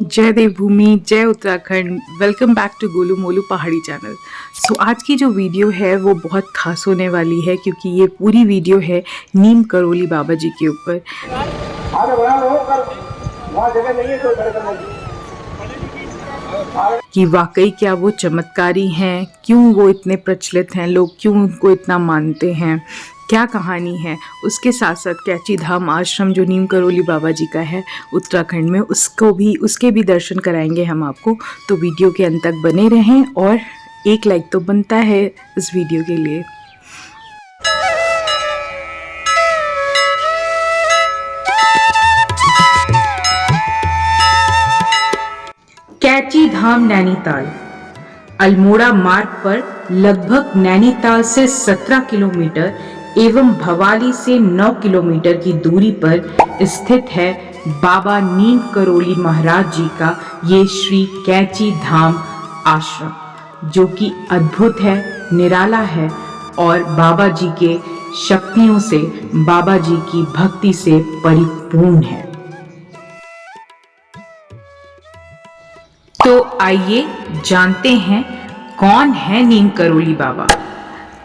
जय देवभूमि, जय Uttarakhand. Welcome back to Golu Molu Pahadi channel. आज की जो वीडियो है वो बहुत खास होने वाली है क्योंकि ये पूरी वीडियो है नीम करोली बाबा जी के ऊपर कि वाकई क्या वो चमत्कारी हैं, क्यों वो इतने प्रचलित हैं, लोग क्यों उनको इतना मानते हैं, क्या कहानी है। उसके साथ साथ कैची धाम आश्रम जो नीम करोली बाबा जी का है उत्तराखंड में, उसके भी दर्शन कराएंगे हम आपको। तो वीडियो के अंत तक बने रहें और एक लाइक तो बनता है इस वीडियो के लिए। कैची धाम नैनीताल अल्मोड़ा मार्ग पर लगभग नैनीताल से 17 किलोमीटर एवं भवाली से 9 किलोमीटर की दूरी पर स्थित है बाबा नीम करोली महाराज जी का ये श्री कैची धाम आश्रम, जो कि अद्भुत है, निराला है और बाबा जी के शक्तियों से, बाबा जी की भक्ति से परिपूर्ण है। तो आइए जानते हैं कौन है नीम करोली बाबा,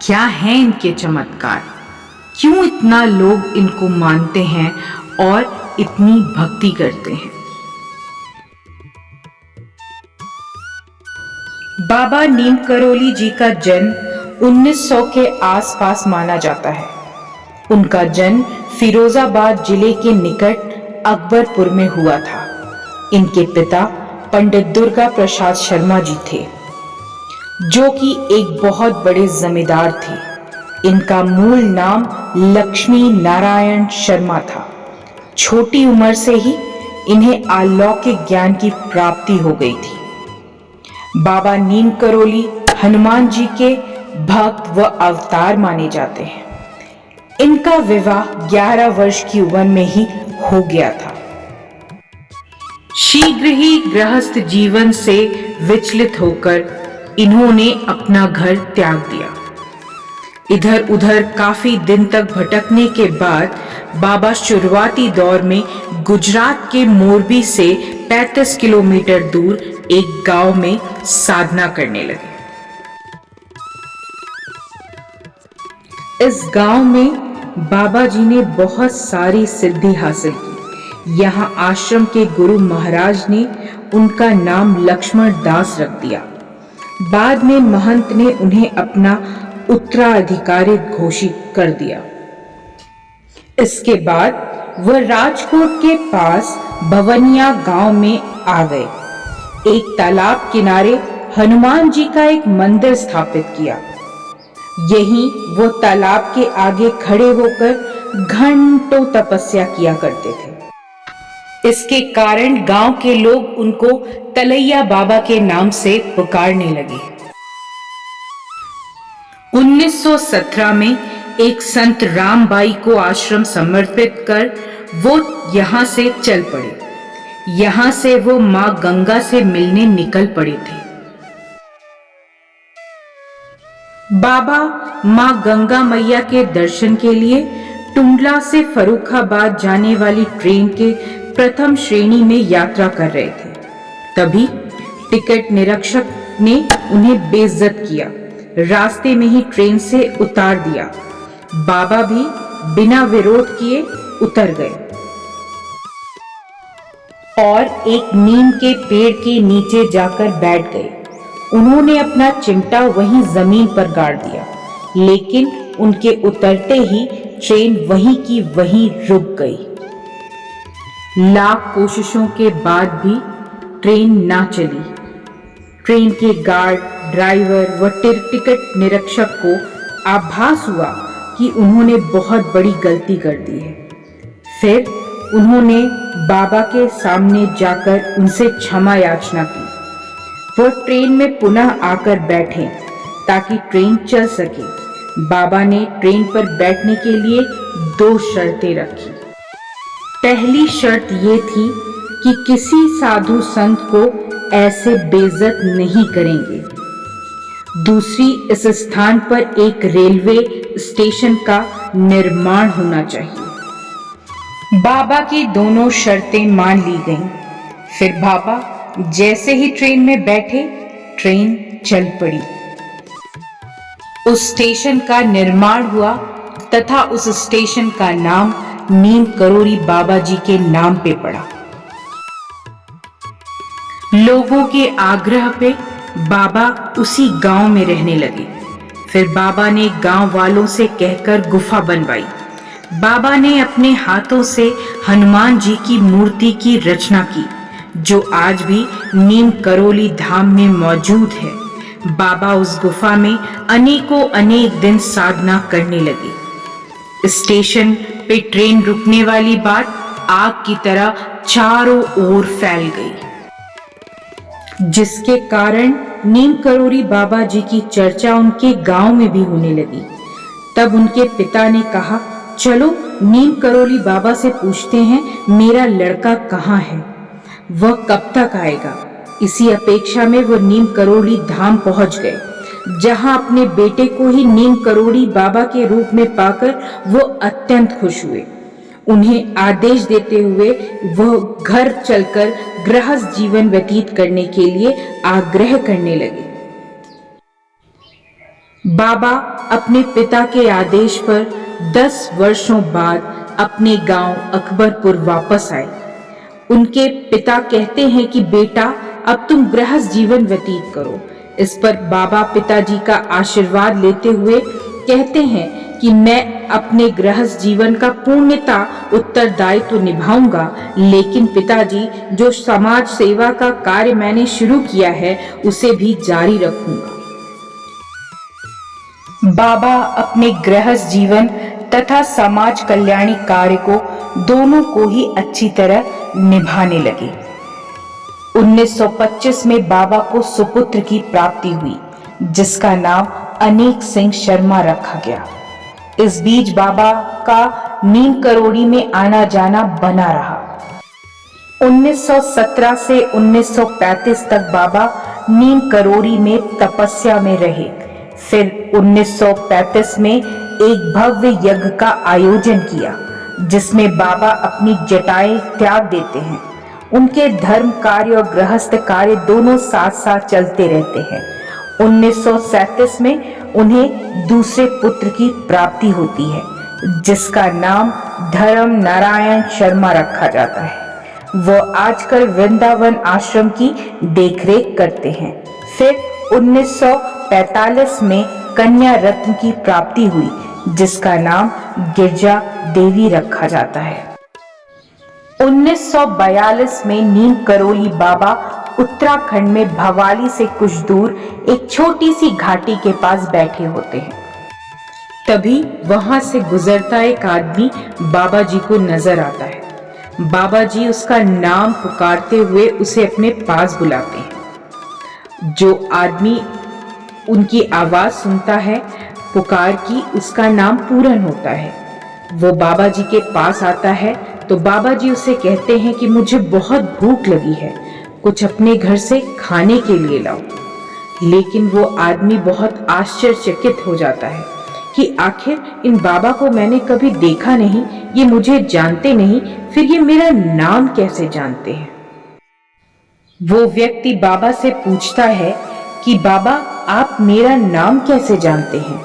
क्या है इनके चमत्कार, क्यों इतना लोग इनको मानते हैं और इतनी भक्ति करते हैं। बाबा नीम करोली जी का जन्म 1900 के आसपास माना जाता है। उनका जन्म फिरोजाबाद जिले के निकट अकबरपुर में हुआ था। इनके पिता पंडित दुर्गा प्रसाद शर्मा जी थे, जो कि एक बहुत बड़े जमींदार थे। इनका मूल नाम लक्ष्मी नारायण शर्मा था। छोटी उम्र से ही इन्हें अलौकिक ज्ञान की प्राप्ति हो गई थी। बाबा नीम करोली हनुमान जी के भक्त व अवतार माने जाते हैं। इनका विवाह 11 वर्ष की उम्र में ही हो गया था। शीघ्र ही गृहस्थ जीवन से विचलित होकर इन्होंने अपना घर त्याग दिया। इधर उधर काफी दिन तक भटकने के बाद बाबा शुरुआती दौर में गुजरात के मोरबी से 35 किलोमीटर दूर एक गांव में साधना करने लगे। इस गांव में बाबा जी ने बहुत सारी सिद्धि हासिल की। यहाँ आश्रम के गुरु महाराज ने उनका नाम लक्ष्मण दास रख दिया। बाद में महंत ने उन्हें अपना उत्तराधिकारी घोषित कर दिया। इसके बाद वह राजकोट के पास भवनिया गांव में आ गए। एक तालाब किनारे हनुमान जी का एक मंदिर स्थापित किया। यहीं वो तालाब के आगे खड़े होकर घंटों तपस्या किया करते थे। इसके कारण गांव के लोग उनको तलैया बाबा के नाम से पुकारने लगे। 1917 में एक संत रामबाई को आश्रम समर्पित कर वो यहां से चल पड़े। यहां से वो मां गंगा से मिलने निकल पड़े थे। बाबा मां गंगा मैया के दर्शन के लिए टुंडला से फर्रुखाबाद जाने वाली ट्रेन के प्रथम श्रेणी में यात्रा कर रहे थे। तभी टिकट निरीक्षक ने उन्हें बेइज्जत किया, रास्ते में ही ट्रेन से उतार दिया। बाबा भी बिना विरोध किए उतर गए और एक नीम के पेड़ के नीचे जाकर बैठ गए। उन्होंने अपना चिमटा वहीं जमीन पर गाड़ दिया, लेकिन उनके उतरते ही ट्रेन वहीं की वहीं रुक गई। लाख कोशिशों के बाद भी ट्रेन ना चली। ट्रेन के गार्ड, ड्राइवर व टिकट निरीक्षक को आभास हुआ कि उन्होंने बहुत बड़ी गलती कर दी है। फिर उन्होंने बाबा के सामने जाकर उनसे क्षमा याचना की। वह ट्रेन में पुनः आकर बैठे ताकि ट्रेन चल सके। बाबा ने ट्रेन पर बैठने के लिए 2 शर्तें रखी। पहली शर्त ये थी कि किसी साधु संत को ऐसे बेइज्जत नहीं करेंगे। दूसरी, इस स्थान पर एक रेलवे स्टेशन का निर्माण होना चाहिए। बाबा की दोनों शर्तें मान ली गईं। फिर बाबा जैसे ही ट्रेन में बैठे, ट्रेन चल पड़ी। उस स्टेशन का निर्माण हुआ तथा उस स्टेशन का नाम नीम करोड़ी बाबा जी के नाम पे पड़ा। लोगों के आग्रह पे बाबा उसी गांव में रहने लगे। फिर बाबा ने गांव वालों से कहकर गुफा बनवाई। बाबा ने अपने हाथों से हनुमान जी की मूर्ति की रचना की, जो आज भी नीम करोली धाम में मौजूद है। बाबा उस गुफा में अनेक दिन साधना करने लगे। स्टेशन पे ट्रेन रुकने वाली बात आग की तरह चारों ओर फैल गई, जिसके कारण नीम करोड़ी बाबा जी की चर्चा उनके गांव में भी होने लगी। तब उनके पिता ने कहा, चलो नीम करोड़ी बाबा से पूछते हैं मेरा लड़का कहाँ है, वह कब तक आएगा। इसी अपेक्षा में वो नीम करोड़ी धाम पहुंच गए, जहां अपने बेटे को ही नीम करोड़ी बाबा के रूप में पाकर वो अत्यंत खुश हुए। उन्हें आदेश देते हुए वह घर चलकर गृहस्थ जीवन व्यतीत करने के लिए आग्रह करने लगे। बाबा अपने पिता के आदेश पर 10 वर्षों बाद अपने गांव अकबरपुर वापस आए। उनके पिता कहते हैं कि बेटा, अब तुम गृहस्थ जीवन व्यतीत करो। इस पर बाबा पिताजी का आशीर्वाद लेते हुए कहते हैं कि मैं अपने गृहस्थ जीवन का पूर्णता उत्तरदायित्व निभाऊंगा, लेकिन पिताजी, जो समाज सेवा का कार्य मैंने शुरू किया है उसे भी जारी रखूंगा। बाबा अपने गृहस्थ जीवन तथा समाज कल्याणी कार्य को दोनों को ही अच्छी तरह निभाने लगे। 1925 में बाबा को सुपुत्र की प्राप्ति हुई, जिसका नाम अनेक सिंह शर्मा रखा गया। इस बीच बाबा का नीम करोड़ी में आना जाना बना रहा। 1917 से 1935 तक बाबा नीम करोड़ी में तपस्या में रहे। फिर 1935 में एक भव्य यज्ञ का आयोजन किया, जिसमें बाबा अपनी जटाएं त्याग देते हैं। उनके धर्म कार्य और गृहस्थ कार्य दोनों साथ साथ चलते रहते हैं। 1937 में उन्हें दूसरे पुत्र की प्राप्ति होती है, जिसका नाम धर्म नारायण शर्मा रखा जाता है। वो आजकल वृंदावन आश्रम की देखरेख करते हैं। फिर 1945 में कन्या रत्न की प्राप्ति हुई, जिसका नाम गिरजा देवी रखा जाता है। 1942 में नीम करोली बाबा उत्तराखंड में भवाली से कुछ दूर एक छोटी सी घाटी के पास बैठे होते हैं। तभी वहां से गुजरता एक आदमी बाबा जी को नजर आता है। बाबा जी उसका नाम पुकारते हुए उसे अपने पास बुलाते हैं। जो आदमी उनकी आवाज सुनता है पुकार की, उसका नाम पूरन होता है। वो बाबा जी के पास आता है तो बाबा जी उसे कहते हैं कि मुझे बहुत भूख लगी है, कुछ अपने घर से खाने के लिए लाओ। लेकिन वो आदमी बहुत आश्चर्यचकित हो जाता है कि आखिर इन बाबा को मैंने कभी देखा नहीं, ये मुझे जानते नहीं, फिर ये मेरा नाम कैसे जानते हैं। वो व्यक्ति बाबा से पूछता है कि बाबा, आप मेरा नाम कैसे जानते हैं।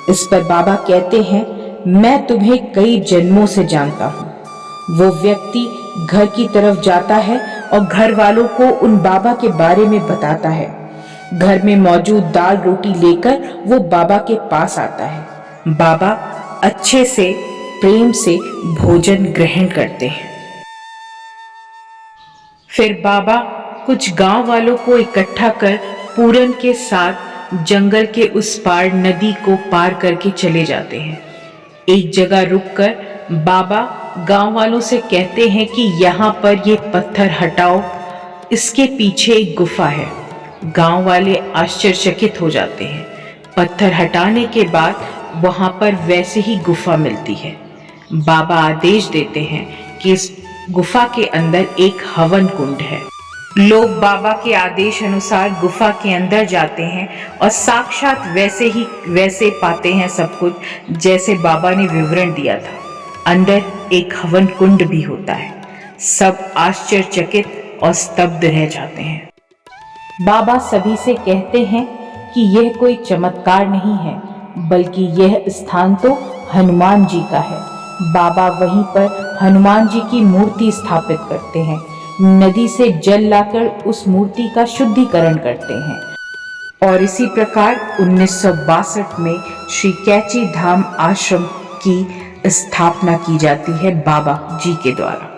इस पर बाबा कहते हैं, मैं तुम्हें कई जन्मों से जानता हूँ। वो व्यक्ति घर की तरफ जाता है और घर वालों को उन बाबा के बारे में बताता है। घर में मौजूद दाल रोटी लेकर वो बाबा के पास आता है। बाबा अच्छे से प्रेम से भोजन ग्रहण करते हैं। फिर बाबा कुछ गांव वालों को इकट्ठा कर पूरन के साथ जंगल के उस पार नदी को पार करके चले जाते हैं। एक जगह रुककर बाबा गांव वालों से कहते हैं कि यहाँ पर ये पत्थर हटाओ, इसके पीछे एक गुफा है। गांव वाले आश्चर्यचकित हो जाते हैं। पत्थर हटाने के बाद वहां पर वैसे ही गुफा मिलती है। बाबा आदेश देते हैं कि इस गुफा के अंदर एक हवन कुंड है। लोग बाबा के आदेश अनुसार गुफा के अंदर जाते हैं और साक्षात वैसे पाते हैं सब कुछ जैसे बाबा ने विवरण दिया था। अंदर एक हवन कुंड भी होता है। सब आश्चर्यचकित और स्तब्ध रह जाते हैं। बाबा सभी से कहते हैं कि यह कोई चमत्कार नहीं है, बल्कि यह स्थान तो हनुमान जी का है। बाबा वहीं पर हनुमान जी की मूर्ति स्थापित करते हैं, नदी से जल लाकर उस मूर्ति का शुद्धिकरण करते हैं और इसी प्रकार 1962 में श्री कैची धाम आश्रम की स्थापना की जाती है बाबा जी के द्वारा।